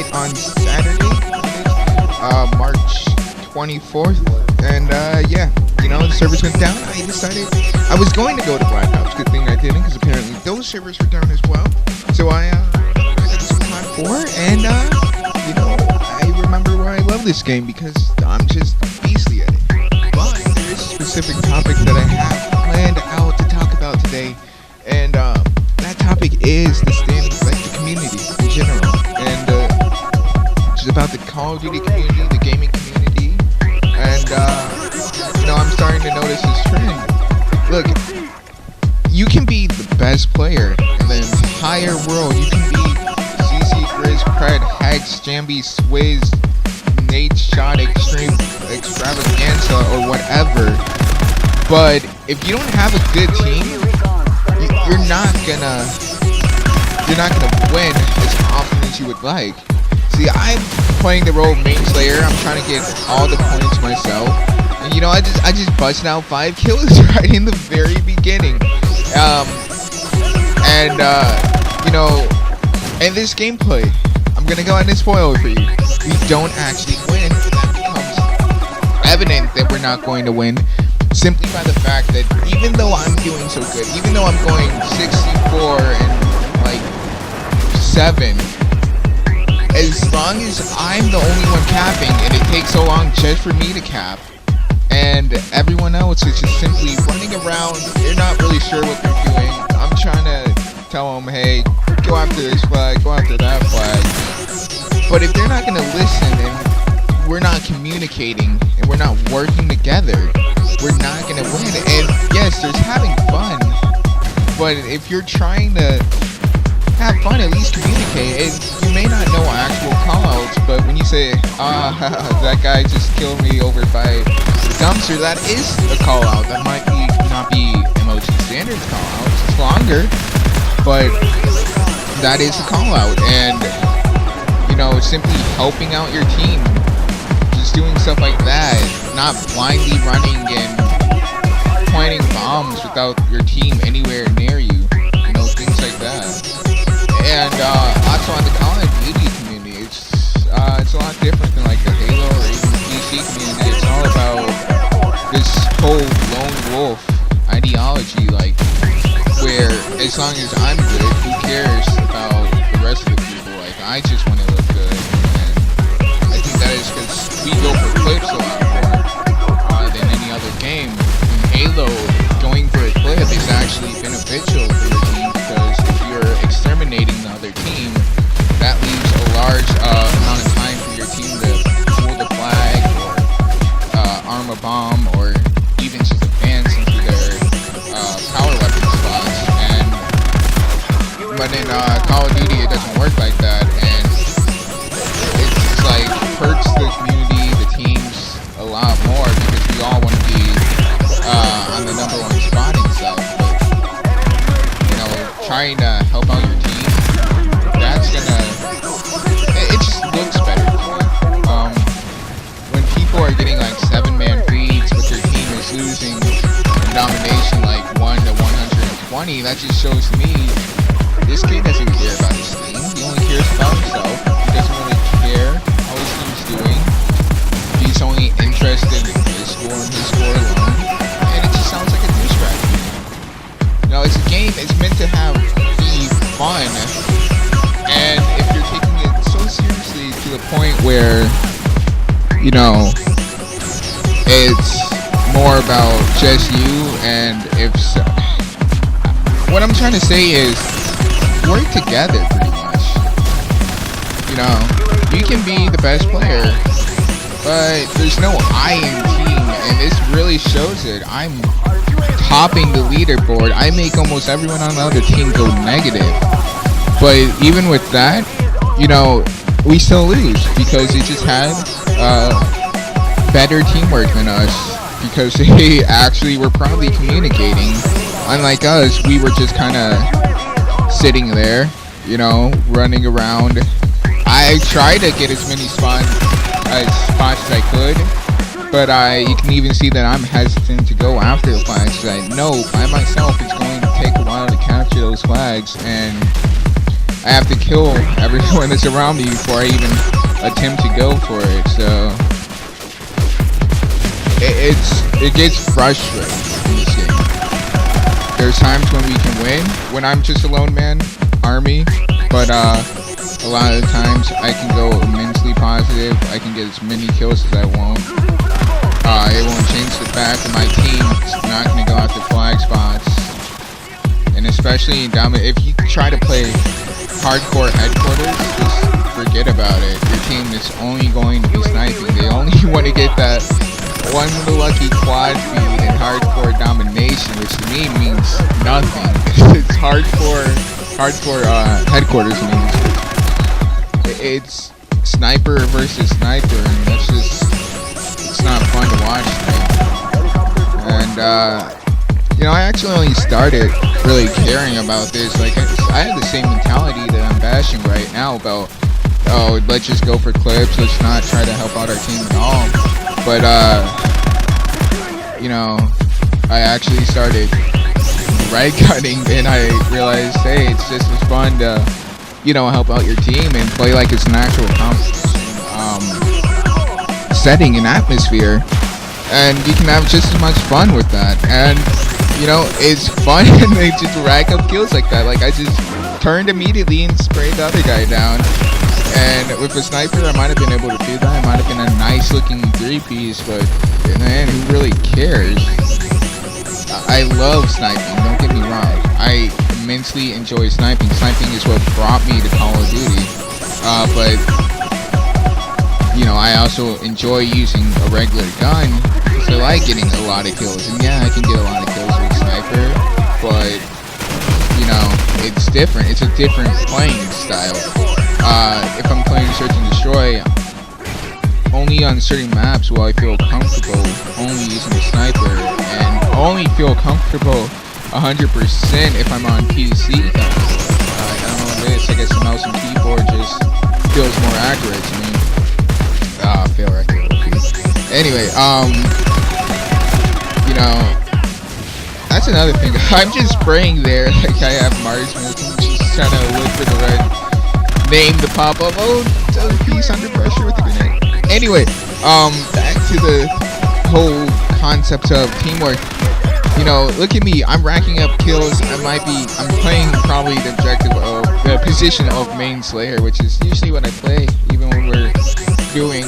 night on Saturday, March 24th, and yeah, the servers went down. I decided I was going to go to Black Ops. Good thing I didn't, because apparently those servers were down as well. So I got some CoD 4, and I remember why I love this game, because I'm just beastly at it. But there is a specific topic that I have planned out to talk about today, and that topic is the standings, like the community in general, and just about the Call of Duty community, the gaming community, and I'm starting to notice this trend. Look, you can be the best player in the entire world. You can be CC, Grizz, Pred, Hex, Jambi, Swizz, Nate, Shot, Extreme, Extravaganza, or whatever. But if you don't have a good team, you're not gonna win as often as you would like. See, I'm playing the role of main slayer. I'm trying to get all the points myself. And I just busted out 5 kills right in the very beginning. And this gameplay, I'm gonna go ahead and spoil it for you. We don't actually win. That becomes evident that we're not going to win simply by the fact that even though I'm doing so good, even though I'm going 64 and like 7, as long as I'm the only one capping and it takes so long just for me to cap, and everyone else is just simply running around, they're not really sure what they're doing. I'm trying to tell them, hey, go after this flag, go after that flag. But if they're not going to listen and we're not communicating and we're not working together, we're not going to win. And yes, there's having fun, but if you're trying to have fun, at least communicate. And you may not know actual callouts, but when you say, that guy just killed me over by the dumpster, that is a callout. That might not be MOG standards callouts. It's longer, but that is a callout. And simply helping out your team, just doing stuff like that, not blindly running and planting bombs without your team anywhere near you, things like that. And also on the Call of Duty community, it's a lot different than like the Halo or even PC community. It's all about this whole lone wolf ideology, like where as long as I'm good, who cares about the rest of the people? Like, I just want to look good, and I think that is because we go for clips a lot more than any other game. In Halo, going for a clip is actually beneficial for your team, because if you're exterminating the other team, that leaves a large amount of time for your team to pull the flag or arm a bomb or even just advance into their power weapon spots. But in Call of Duty, it doesn't work like that, and it's like hurts the community, the teams a lot more, because we all want to be on the #1 spot and stuff. But trying to help out your team, that's gonna, it just looks better. When people are getting like 7-man feeds, but their team is losing in domination like 1 to 120, that just shows me this kid doesn't care about his team. He only cares about himself. He doesn't really care how his team's doing. He's only interested in his score and his score alone. And it just sounds like a douchebag. It's a game. It's meant to be fun. And if you're taking it so seriously to the point where, it's more about just you, and if so, what I'm trying to say is, work together pretty much. You can be the best player, but there's no I in team, and this really shows it. I'm topping the leaderboard. I make almost everyone on the other team go negative. But even with that, we still lose, because they just had better teamwork than us, because they actually were probably communicating. Unlike us, we were just kind of sitting there, running around. I tried to get as many spots as I could, but you can even see that I'm hesitant to go after the flags, because I know by myself it's going to take a while to capture those flags, and I have to kill everyone that's around me before I even attempt to go for it. So it gets frustrating in this game. There's times when we can win when I'm just a lone man army, but a lot of the times I can go immensely positive. I can get as many kills as I want. It won't change the fact that my team is not going to go after flag spots. And especially in Dominant, if you try to play hardcore headquarters, just forget about it. Your team is only going to be sniping. They only want to get that one lucky quad feed in hardcore domination, which to me means nothing. It's hardcore headquarters means it's sniper versus sniper, and that's just, it's not fun to watch to me. And I actually only started really caring about this. Like, I had the same mentality that I'm bashing right now about, oh, let's just go for clips, let's not try to help out our team at all. But I actually started right cutting, and I realized, hey, it's just as fun to help out your team and play like it's an actual setting and atmosphere, and you can have just as much fun with that. And it's fun and they just rack up kills like that. Like, I just turned immediately and sprayed the other guy down, and with a sniper I might have been able to do that. It might have been a nice looking 3-piece, but man, who really cares? I love sniping, don't get me wrong. I immensely enjoy sniping. Sniping is what brought me to Call of Duty. But I also enjoy using a regular gun because I like getting a lot of kills. And yeah, I can get a lot of kills with sniper, but it's different. It's a different playing style. If I'm playing Search and Destroy, only on certain maps will I feel comfortable only using a sniper, and only feel comfortable 100% if I'm on PC. I don't know this. I guess the mouse and keyboard just feels more accurate to me. Fail right there. Anyway, that's another thing. I'm just spraying there like I have marksman, just trying to look for the right name to pop up. Oh, does a piece under pressure with the grenade. Anyway, back to the whole concept of teamwork. Look at me. I'm racking up kills. I'm playing probably the objective of the position of main slayer, which is usually what I play, even when we're doing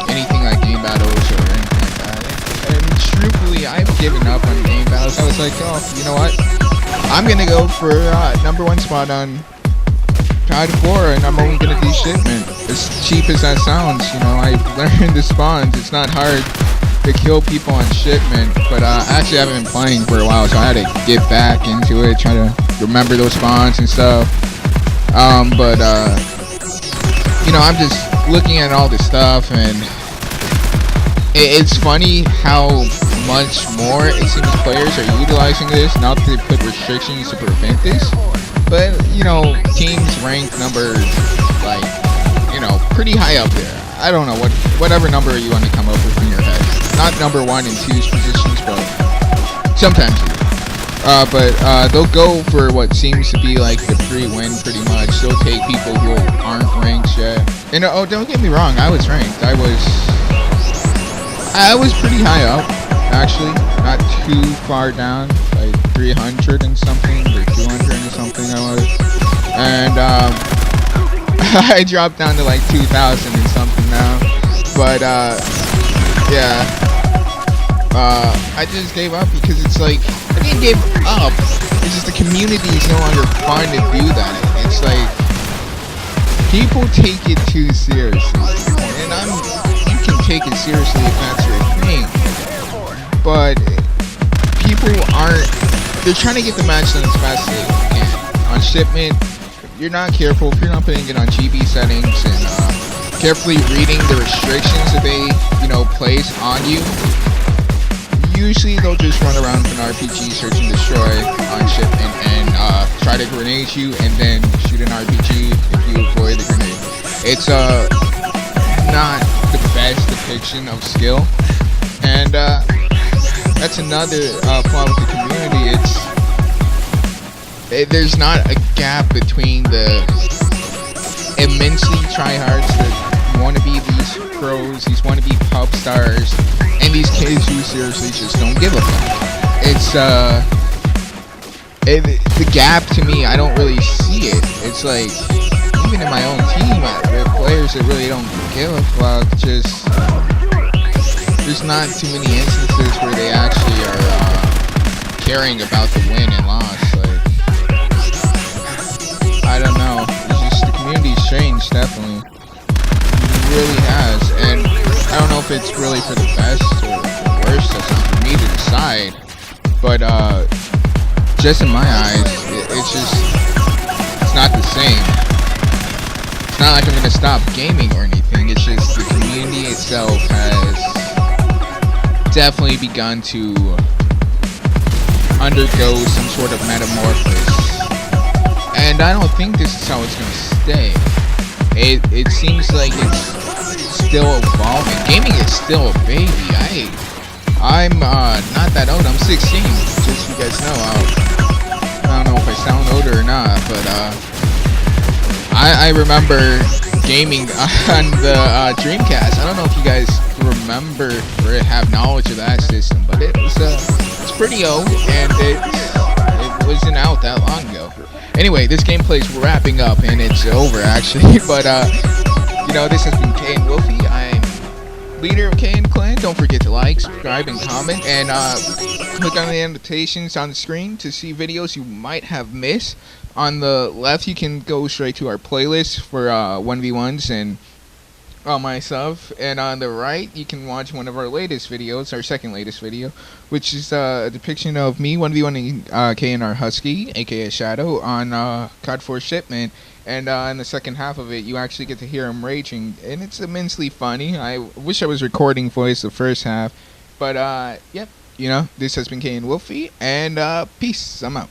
anything like game battles or anything like that. And truthfully, I've given up on game battles. I was like, oh, you know what? I'm gonna go for #1 spot on CoD 4, and I'm only gonna do shipment. As cheap as that sounds, I learned the spawns. It's not hard to kill people on shipment, but actually I haven't been playing for a while, so I had to get back into it, try to remember those spawns and stuff. I'm just looking at all this stuff, and it's funny how much more it seems players are utilizing this. Not that they put restrictions to prevent this, but teams ranked numbers pretty high up there. I don't know whatever number you want to come up with in your head. Not number 1 and 2's positions, but sometimes you do. But they'll go for what seems to be like the free win pretty much. They'll take people who aren't ranked yet. And don't get me wrong, I was ranked. I was pretty high up, actually. Not too far down, like 300 and something, or 200 and something I was. And I dropped down to like 2,000 and something now. But yeah. I just gave up because it's like, I didn't give up. It's just the community is no longer fun to do that. It's like, people take it too seriously. And you can take it seriously if that's your thing. But people they're trying to get the match done as fast as they can. On shipment, if you're not careful, if you're not putting it on GB settings and carefully reading the restrictions that they, place on you, usually they'll just run around with an RPG, search and destroy on shipment, and try to grenade you, and then shoot an RPG if you avoid the grenade. It's not the best depiction of skill, and that's another flaw with the community. there's not a gap between the immensely tryhards that want to be these pros, these want to be pop stars, and these kids who seriously just don't give a fuck. It's the gap to me, I don't really see it. It's like, even in my own team, the players that really don't give a fuck, just, there's not too many instances where they actually are caring about the win and loss. Like, I don't know. It's just, the community's changed, definitely. It really has. And I don't know if it's really for the best or the worst. That's not for me to decide. But just in my eyes, it's just, it's not the same. It's not like I'm gonna stop gaming or anything. It's just the community itself has definitely begun to undergo some sort of metamorphosis. And I don't think this is how it's gonna stay. It seems like it's still evolving. Gaming is still a baby. I'm not that old. I'm 16. Just so you guys know. I don't know if I sound older or not, but I remember gaming on the Dreamcast. I don't know if you guys remember or have knowledge of that system, but it's pretty old, and it wasn't out that long ago. Anyway, this gameplay's wrapping up, and it's over actually. But you know, this has been K and Wolfie. I'm leader of K and Clan. Don't forget to like, subscribe, and comment, and click on the annotations on the screen to see videos you might have missed. On the left, you can go straight to our playlist for 1v1s and all my stuff, and on the right, you can watch one of our latest videos, our second latest video, which is a depiction of me 1v1ing KNR Husky, aka Shadow, on COD 4 Shipment. And in the second half of it, you actually get to hear him raging, and it's immensely funny. I wish I was recording voice the first half, but yep, you know, this has been K and Wolfie, and peace. I'm out.